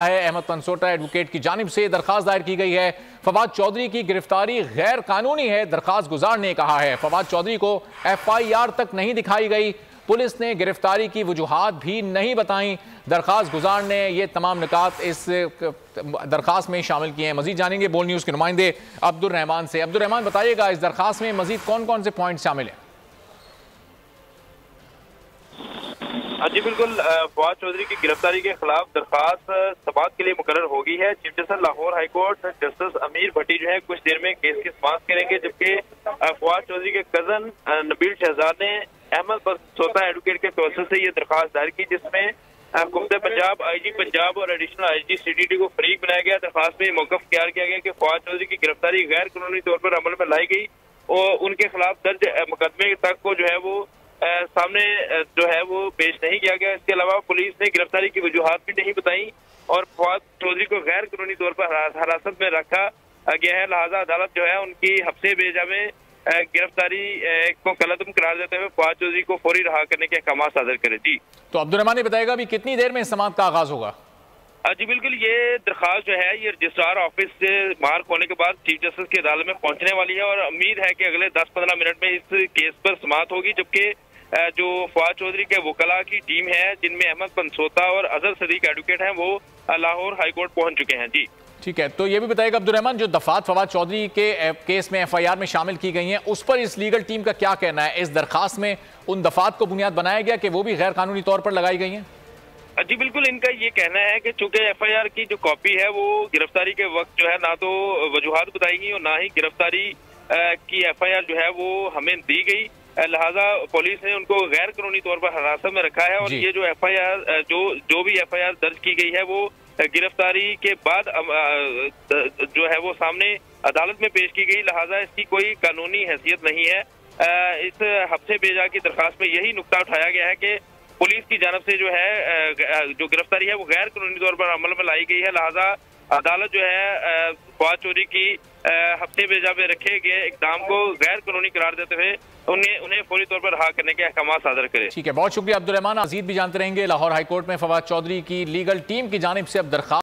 Ahmad पनसोटा advocate की जानिब से दरखास्त दायर की गई है। फवाद चौधरी की गिरफ्तारी गैर कानूनी है, दरखास्त गुजार ने कहा है। फवाद चौधरी को FIR तक नहीं दिखाई गई, पुलिस ने गिरफ्तारी की वजूहात भी नहीं बताई। दरखास्त गुजार ने ये तमाम निकात इस दरखास्त में शामिल किए हैं। मजीद जानेंगे बोल न्यूज़ के नुमाइंदे अब्दुल रहमान से। अब्दुल रहमान, बताइएगा इस दरखास्त में मजीद कौन कौन से पॉइंट शामिल हैं? जी बिल्कुल, फवाद चौधरी की गिरफ्तारी के खिलाफ दरखास्त समाअत के लिए मुकर्रर हो गई है। Chief justice Lahore high court justice अमीर भट्टी जो है कुछ देर में केस की समाअत करेंगे, जबकि फवाद चौधरी के कजन नबील शहजाद ने अहमद पनसोटा एडवोकेट के तवज्जुह से ये दरखास्त दायर की, जिसमें कुफ्ते पंजाब, IG पंजाब और एडिशनल IG CDD को फरीक बनाया गया। दरखास्त में मौक़िफ़ तैयार किया गया कि फवाद चौधरी की गिरफ्तारी गैर कानूनी तौर पर अमल में लाई गई और उनके खिलाफ दर्ज मुकदमे तक को जो है वो सामने जो है वो पेश नहीं किया गया। इसके अलावा पुलिस ने गिरफ्तारी की वजूहात भी नहीं बताई और फवाद चौधरी को गैर कानूनी तौर पर हिरासत में रखा गया है। लिहाजा अदालत जो है उनकी हफ्ते बेजा में गिरफ्तारी को कलअदम करार देते हुए फवाद चौधरी को फौरी रहा करने के अहकाम सादर करे। जी तो अब्दुल रहमान बताएगा अभी कितनी देर में समाअत का आगाज होगा? जी बिल्कुल, ये दरखास्त जो है ये रजिस्ट्रार ऑफिस से मार्क होने के बाद चीफ जस्टिस की अदालत में पहुंचने वाली है और उम्मीद है कि अगले 10-15 मिनट में इस केस पर समाअत होगी, जबकि जो फवाद चौधरी के वकला की टीम है जिनमें अहमद पनसोटा और अजहर सदीक एडवोकेट हैं वो लाहौर हाई कोर्ट पहुंच चुके हैं। जी ठीक है, तो ये भी बताएगा अब्दुल रहमान, जो दफात फवाद चौधरी के केस में FIR में शामिल की गई हैं उस पर इस लीगल टीम का क्या कहना है? इस दरखास्त में उन दफात को बुनियाद बनाया गया कि वो भी गैर कानूनी तौर पर लगाई गई हैं? जी बिल्कुल, इनका ये कहना है कि चूंकि FIR की जो कॉपी है वो गिरफ्तारी के वक्त जो है ना तो वजूहात बताई गई और ना ही गिरफ्तारी की FIR जो है वो हमें दी गई, लिहाजा पुलिस ने उनको गैर कानूनी तौर पर हिरासत में रखा है और ये जो FIR जो भी FIR दर्ज की गई है वो गिरफ्तारी के बाद जो है वो सामने अदालत में पेश की गई, लिहाजा इसकी कोई कानूनी हैसियत नहीं है। इस हफ्ते बेजा की दरखास्त में यही नुक्ता उठाया गया है कि पुलिस की जानब से जो है जो गिरफ्तारी है वो गैर कानूनी तौर पर अमल में लाई गई है, लिहाजा अदालत जो है फवाद चौधरी की हफ्ते बेजा में रखे गए इकदाम को गैर कानूनी करार देते हुए उन्हें फौरी तौर पर रहा करने के अहकाम सादर करे। ठीक है, बहुत शुक्रिया अब्दुल रहमान। मज़ीद भी जानते रहेंगे। लाहौर हाई कोर्ट में फवाद चौधरी की लीगल टीम की जानिब से अब दरखास्त